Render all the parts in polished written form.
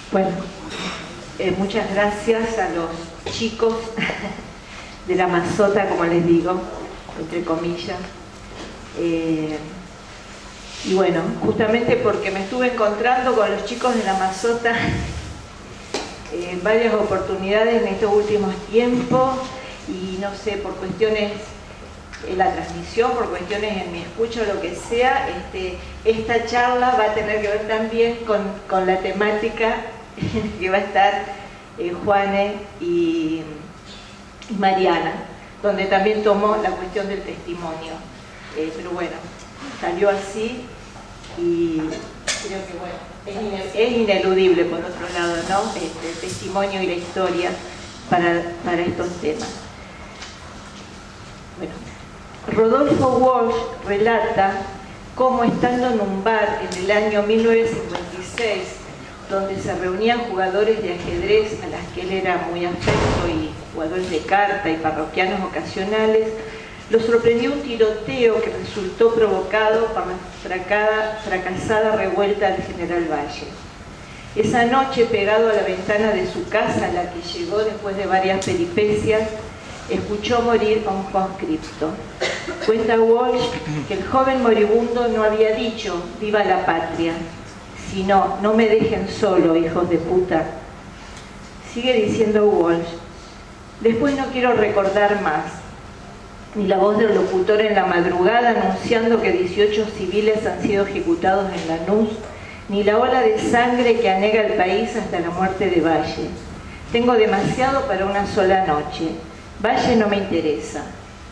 Bueno, muchas gracias a los chicos de la Mazota, como les digo, entre comillas. Y bueno, justamente porque me estuve encontrando con los chicos de la Mazota en varias oportunidades en estos últimos tiempos, y no sé, por cuestiones en la transmisión, por cuestiones en mi escucha o lo que sea, esta charla va a tener que ver también con la temática que va a estar Juane y Mariana, donde también tomó la cuestión del testimonio. Pero bueno, salió así y creo que bueno, es ineludible por otro lado, ¿no? El testimonio y la historia para estos temas. Bueno, Rodolfo Walsh relata cómo, estando en un bar en el año 1956, donde se reunían jugadores de ajedrez a las que él era muy afecto, y jugadores de carta y parroquianos ocasionales, lo sorprendió un tiroteo que resultó provocado por la fracasada revuelta del general Valle. Esa noche, pegado a la ventana de su casa, a la que llegó después de varias peripecias, escuchó morir a un conscripto. Cuenta Walsh que el joven moribundo no había dicho «viva la patria», sino «no me dejen solo, hijos de puta». Sigue diciendo Walsh: «Después no quiero recordar más, ni la voz del locutor en la madrugada anunciando que 18 civiles han sido ejecutados en Lanús, ni la ola de sangre que anega el país hasta la muerte de Valle. Tengo demasiado para una sola noche. Valle no me interesa,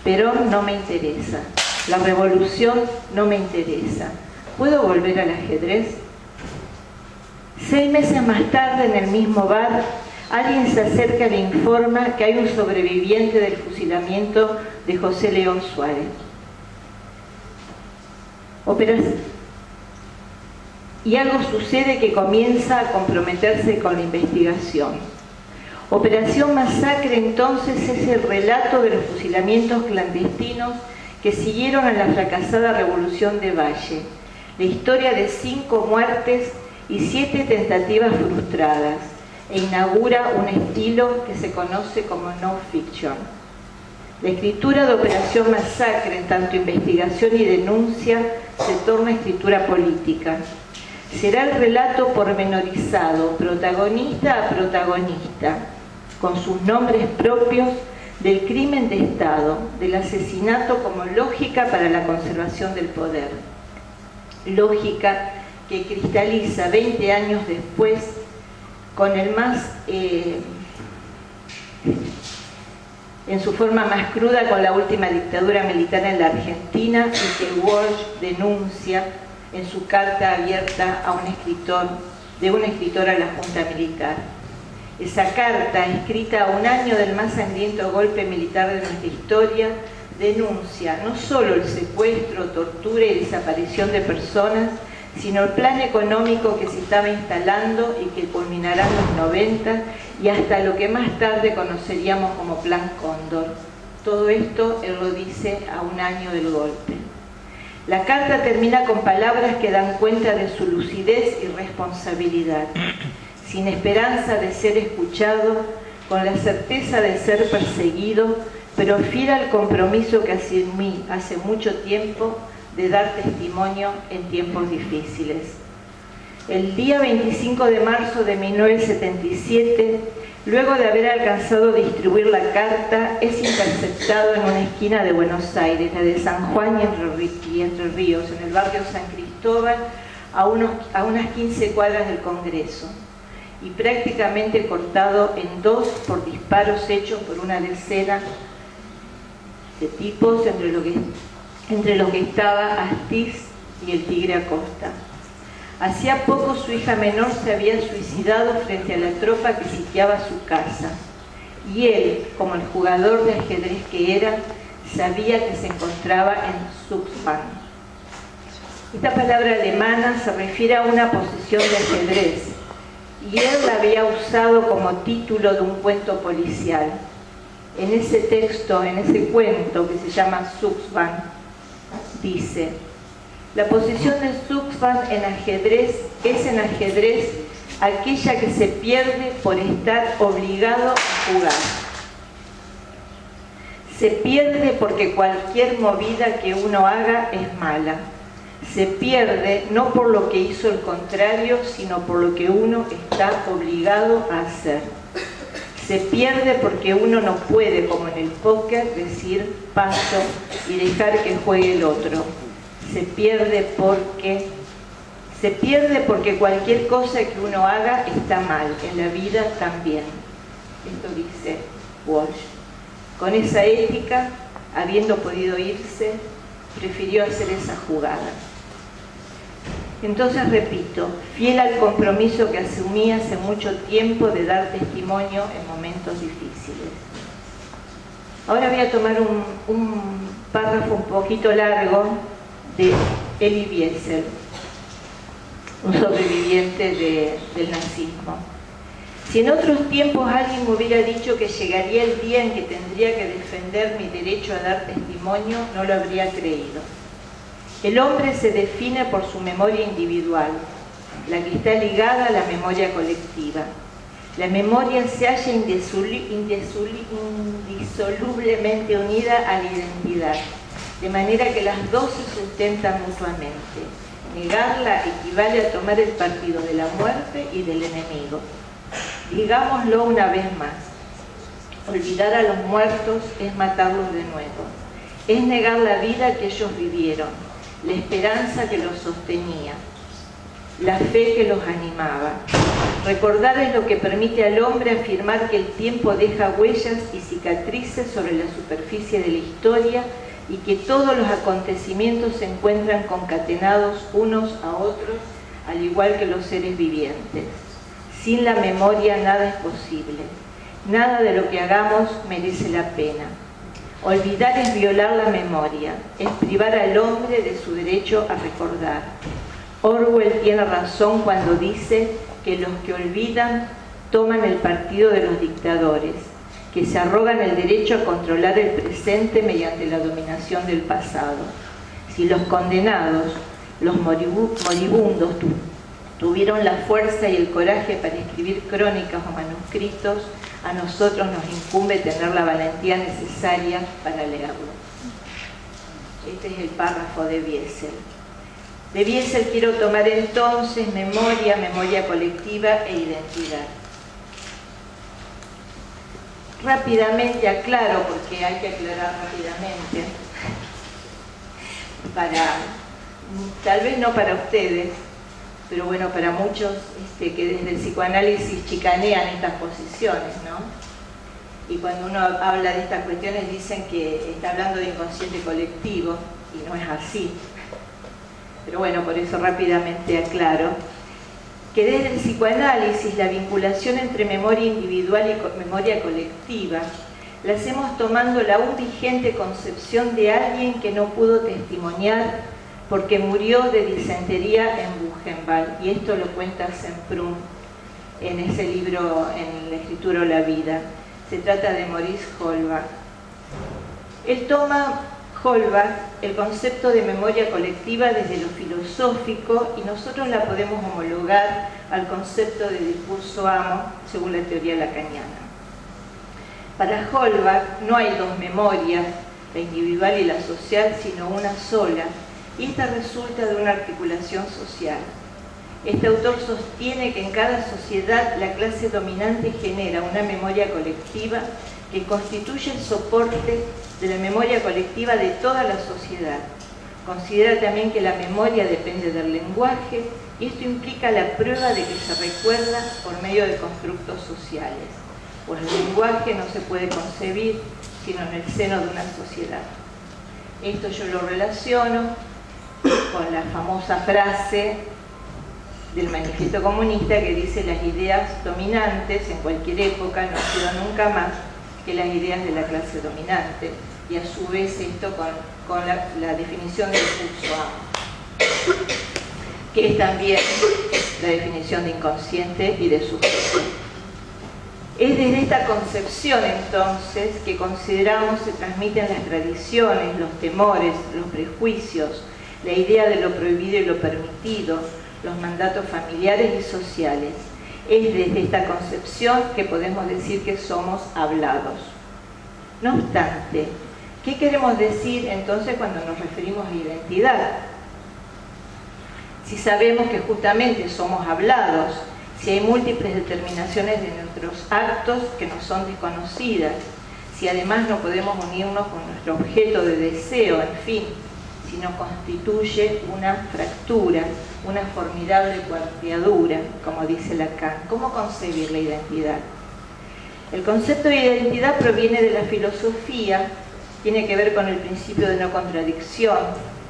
Perón no me interesa, la revolución no me interesa. ¿Puedo volver al ajedrez?». 6 meses más tarde, en el mismo bar, alguien se acerca y le informa que hay un sobreviviente del fusilamiento de José León Suárez. Y algo sucede que comienza a comprometerse con la investigación. Operación Masacre, entonces, es el relato de los fusilamientos clandestinos que siguieron a la fracasada revolución de Valle, la historia de 5 muertes y 7 tentativas frustradas, e inaugura un estilo que se conoce como no fiction. La escritura de Operación Masacre, en tanto investigación y denuncia, se torna escritura política. Será el relato pormenorizado, protagonista a protagonista, con sus nombres propios, del crimen de Estado, del asesinato como lógica para la conservación del poder. Lógica que cristaliza 20 años después con el más, en su forma más cruda, con la última dictadura militar en la Argentina, y que Walsh denuncia en su carta abierta a un escritor a la Junta Militar. Esa carta, escrita a un año del más sangriento golpe militar de nuestra historia, denuncia no solo el secuestro, tortura y desaparición de personas, sino el plan económico que se estaba instalando y que culminará en los 90 y hasta lo que más tarde conoceríamos como Plan Cóndor. Todo esto él lo dice a un año del golpe. La carta termina con palabras que dan cuenta de su lucidez y responsabilidad. Sin esperanza de ser escuchado, con la certeza de ser perseguido, pero fiel al compromiso que asumí hace mucho tiempo de dar testimonio en tiempos difíciles. El día 25 de marzo de 1977, luego de haber alcanzado a distribuir la carta, es interceptado en una esquina de Buenos Aires, la de San Juan y Entre Ríos, en el barrio San Cristóbal, a unas 15 cuadras del Congreso, y prácticamente cortado en 2 por disparos hechos por una decena de tipos, entre los que estaba Astiz y el Tigre Acosta. Hacía poco su hija menor se había suicidado frente a la tropa que sitiaba su casa, y él, como el jugador de ajedrez que era, sabía que se encontraba en Suxban. Esta palabra alemana se refiere a una posición de ajedrez, y él la había usado como título de un cuento policial. En ese texto, en ese cuento que se llama Suxban, dice: la posición de Suxban en ajedrez es en ajedrez aquella que se pierde por estar obligado a jugar. Se pierde porque cualquier movida que uno haga es mala. Se pierde no por lo que hizo el contrario, sino por lo que uno está obligado a hacer. Se pierde porque uno no puede, como en el póker, decir paso y dejar que juegue el otro. Se pierde porque cualquier cosa que uno haga está mal, en la vida también. Esto dice Walsh. Con esa ética, habiendo podido irse, prefirió hacer esa jugada. Entonces repito, fiel al compromiso que asumí hace mucho tiempo de dar testimonio en momentos difíciles. Ahora voy a tomar un párrafo un poquito largo de Elie Wiesel, un sobreviviente del nazismo. Si en otros tiempos alguien me hubiera dicho que llegaría el día en que tendría que defender mi derecho a dar testimonio, no lo habría creído. El hombre se define por su memoria individual, la que está ligada a la memoria colectiva. La memoria se halla indisolublemente unida a la identidad, de manera que las dos se sustentan mutuamente. Negarla equivale a tomar el partido de la muerte y del enemigo. Digámoslo una vez más, olvidar a los muertos es matarlos de nuevo, es negar la vida que ellos vivieron, la esperanza que los sostenía, la fe que los animaba. Recordar es lo que permite al hombre afirmar que el tiempo deja huellas y cicatrices sobre la superficie de la historia y que todos los acontecimientos se encuentran concatenados unos a otros, al igual que los seres vivientes. Sin la memoria nada es posible. Nada de lo que hagamos merece la pena. Olvidar es violar la memoria, es privar al hombre de su derecho a recordar. Orwell tiene razón cuando dice que los que olvidan toman el partido de los dictadores, que se arrogan el derecho a controlar el presente mediante la dominación del pasado. Si los condenados, los moribundos, tuvieron la fuerza y el coraje para escribir crónicas o manuscritos, a nosotros nos incumbe tener la valentía necesaria para leerlo. Este es el párrafo de Wiesel. De Wiesel quiero tomar entonces memoria colectiva e identidad. Rápidamente aclaro, porque hay que aclarar rápidamente, tal vez no para ustedes, pero bueno, para muchos que desde el psicoanálisis chicanean estas posiciones, ¿no? Y cuando uno habla de estas cuestiones dicen que está hablando de inconsciente colectivo, y no es así. Pero bueno, por eso rápidamente aclaro que desde el psicoanálisis la vinculación entre memoria individual y memoria colectiva la hacemos tomando la aún vigente concepción de alguien que no pudo testimoniar porque murió de disentería en Buchenwald, y esto lo cuenta Semprún en ese libro, en la escritura La vida. Se trata de Maurice Holbach. Él toma, Holbach, el concepto de memoria colectiva desde lo filosófico y nosotros la podemos homologar al concepto de discurso amo según la teoría lacaniana. Para Holbach no hay dos memorias, la individual y la social, sino una sola, y esta resulta de una articulación social. Este autor sostiene que en cada sociedad la clase dominante genera una memoria colectiva que constituye el soporte de la memoria colectiva de toda la sociedad. Considera también que la memoria depende del lenguaje y esto implica la prueba de que se recuerda por medio de constructos sociales, pues el lenguaje no se puede concebir sino en el seno de una sociedad. Esto yo lo relaciono con la famosa frase del Manifiesto Comunista que dice: las ideas dominantes en cualquier época no han sido nunca más que las ideas de la clase dominante, y a su vez esto con la definición del discurso amo, que es también la definición de inconsciente y de sujeto. Es desde esta concepción entonces que consideramos se transmiten las tradiciones, los temores, los prejuicios, la idea de lo prohibido y lo permitido, los mandatos familiares y sociales. Es desde esta concepción que podemos decir que somos hablados. No obstante, ¿qué queremos decir entonces cuando nos referimos a identidad? Si sabemos que justamente somos hablados, si hay múltiples determinaciones de nuestros actos que nos son desconocidas, si además no podemos unirnos con nuestro objeto de deseo, en fin, si nos constituye una fractura, una formidable cuarteadura, como dice Lacan. ¿Cómo concebir la identidad? El concepto de identidad proviene de la filosofía, tiene que ver con el principio de no contradicción,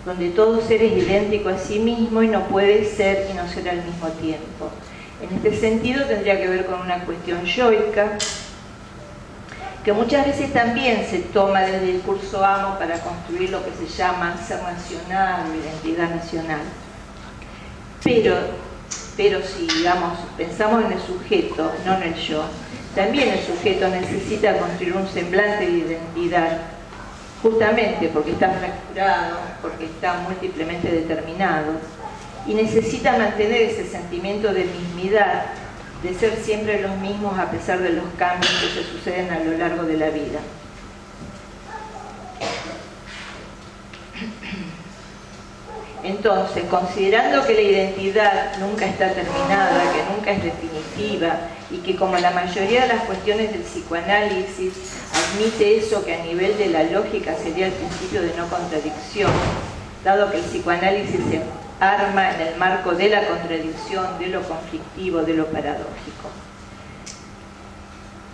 donde todo ser es idéntico a sí mismo y no puede ser y no ser al mismo tiempo. En este sentido tendría que ver con una cuestión yoica, que muchas veces también se toma desde el curso AMO para construir lo que se llama ser nacional o identidad nacional. Pero si, digamos, pensamos en el sujeto, no en el yo, también el sujeto necesita construir un semblante de identidad, justamente porque está fracturado, porque está múltiplemente determinado, y necesita mantener ese sentimiento de mismidad, de ser siempre los mismos a pesar de los cambios que se suceden a lo largo de la vida. Entonces, considerando que la identidad nunca está terminada, que nunca es definitiva, y que como la mayoría de las cuestiones del psicoanálisis admite eso que a nivel de la lógica sería el principio de no contradicción, dado que el psicoanálisis se arma en el marco de la contradicción, de lo conflictivo, de lo paradójico.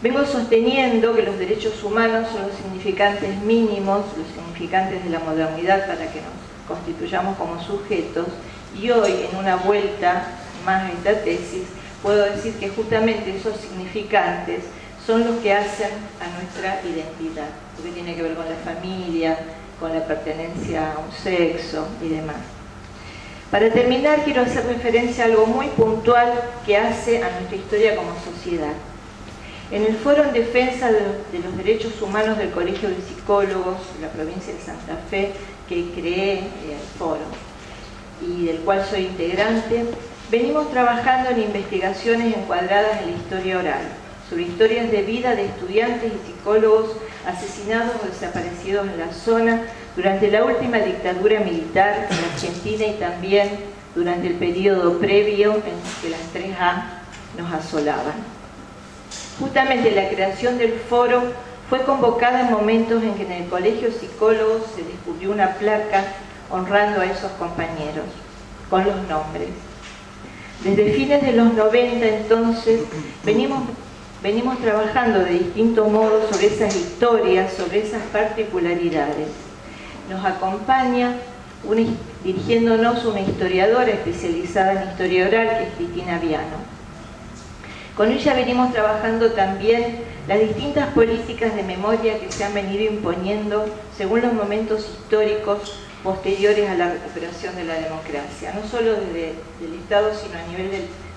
Vengo sosteniendo que los derechos humanos son los significantes mínimos, los significantes de la modernidad para que nos constituyamos como sujetos, y hoy, en una vuelta más a esta tesis, puedo decir que justamente esos significantes son los que hacen a nuestra identidad, porque tiene que ver con la familia, con la pertenencia a un sexo y demás. Para terminar, quiero hacer referencia a algo muy puntual que hace a nuestra historia como sociedad. En el Foro en Defensa de los Derechos Humanos del Colegio de Psicólogos de la provincia de Santa Fe, que creé el foro y del cual soy integrante, venimos trabajando en investigaciones encuadradas en la historia oral, sobre historias de vida de estudiantes y psicólogos asesinados o desaparecidos en la zona durante la última dictadura militar en Argentina y también durante el periodo previo en que las 3A nos asolaban. Justamente la creación del foro fue convocada en momentos en que en el Colegio de Psicólogos se descubrió una placa honrando a esos compañeros, con los nombres. Desde fines de los 90, entonces, venimos trabajando de distintos modos sobre esas historias, sobre esas particularidades. Nos acompaña, dirigiéndonos una historiadora especializada en historia oral, que es Cristina Viano. Con ella venimos trabajando también las distintas políticas de memoria que se han venido imponiendo según los momentos históricos posteriores a la recuperación de la democracia, no solo desde el Estado, sino a nivel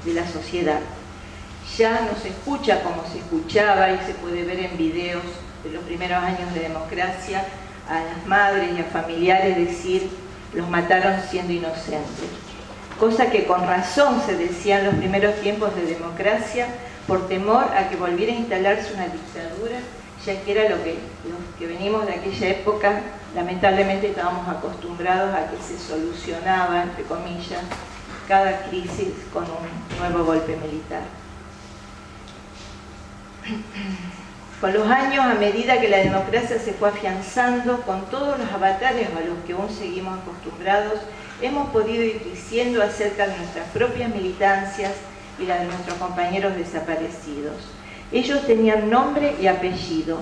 de la sociedad. Ya no se escucha como se escuchaba y se puede ver en videos de los primeros años de democracia a las madres y a familiares decir los mataron siendo inocentes. Cosa que con razón se decía en los primeros tiempos de democracia por temor a que volviera a instalarse una dictadura, ya que era los que venimos de aquella época, lamentablemente estábamos acostumbrados a que se solucionaba, entre comillas, cada crisis con un nuevo golpe militar. Con los años, a medida que la democracia se fue afianzando, con todos los avatares a los que aún seguimos acostumbrados, hemos podido ir diciendo acerca de nuestras propias militancias y la de nuestros compañeros desaparecidos. Ellos tenían nombre y apellido,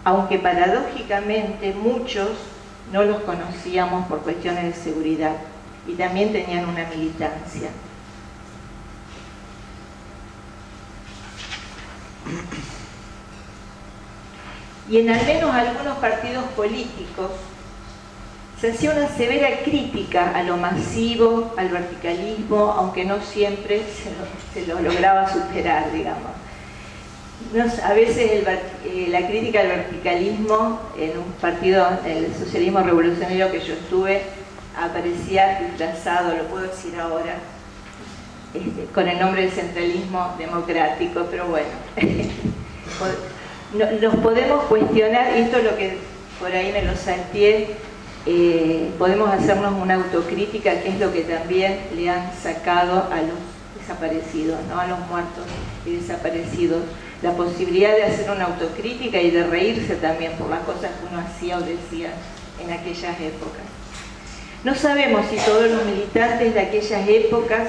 aunque paradójicamente muchos no los conocíamos por cuestiones de seguridad y también tenían una militancia. Y en al menos algunos partidos políticos se hacía una severa crítica a lo masivo, al verticalismo, aunque no siempre se lo lograba superar, digamos. A veces la crítica al verticalismo en un partido, el socialismo revolucionario que yo estuve, aparecía disfrazado, lo puedo decir ahora, con el nombre de centralismo democrático, pero bueno, nos podemos cuestionar, y esto es lo que por ahí me lo salteé, podemos hacernos una autocrítica, que es lo que también le han sacado a los desaparecidos, ¿no? A los muertos y desaparecidos, la posibilidad de hacer una autocrítica y de reírse también por las cosas que uno hacía o decía en aquellas épocas. No sabemos si todos los militantes de aquellas épocas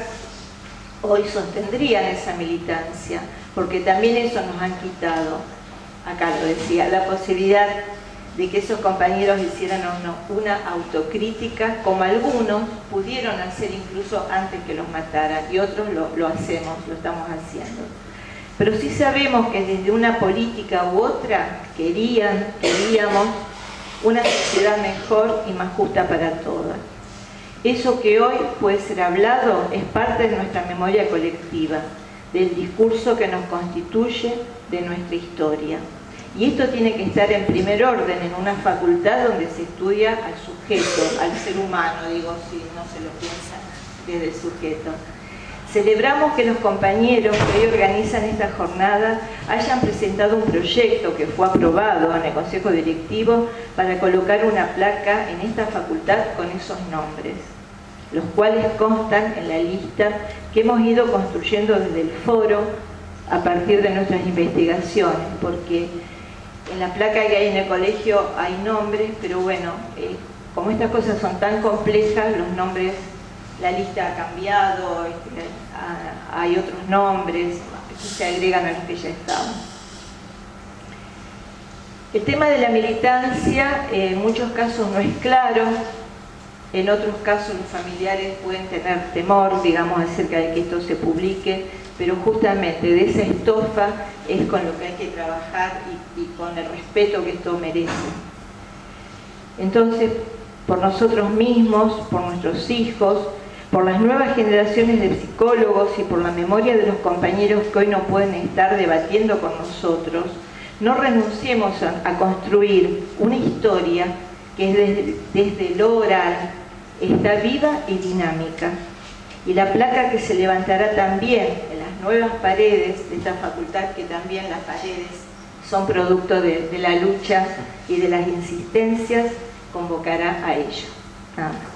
hoy sostendrían esa militancia, porque también eso nos han quitado, acá lo decía, la posibilidad de que esos compañeros hicieran una autocrítica, como algunos pudieron hacer incluso antes que los mataran, y otros lo hacemos, lo estamos haciendo. Pero sí sabemos que desde una política u otra queríamos una sociedad mejor y más justa para todas. Eso que hoy puede ser hablado es parte de nuestra memoria colectiva, del discurso que nos constituye de nuestra historia. Y esto tiene que estar en primer orden en una facultad donde se estudia al sujeto, al ser humano, digo, si no se lo piensa desde el sujeto. Celebramos que los compañeros que hoy organizan esta jornada hayan presentado un proyecto que fue aprobado en el Consejo Directivo para colocar una placa en esta facultad con esos nombres, los cuales constan en la lista que hemos ido construyendo desde el foro a partir de nuestras investigaciones, porque en la placa que hay en el colegio hay nombres, pero bueno, como estas cosas son tan complejas, los nombres, la lista ha cambiado, hay otros nombres que se agregan a los que ya estaban. El tema de la militancia en muchos casos no es claro, en otros casos los familiares pueden tener temor, digamos, acerca de que esto se publique, pero justamente de esa estofa es con lo que hay que trabajar y con el respeto que esto merece. Entonces, por nosotros mismos, por nuestros hijos, por las nuevas generaciones de psicólogos y por la memoria de los compañeros que hoy no pueden estar debatiendo con nosotros, no renunciemos a construir una historia que desde lo oral está viva y dinámica. Y la placa que se levantará también en las nuevas paredes de esta facultad, que también las paredes son producto de la lucha y de las insistencias, convocará a ello. Nada más.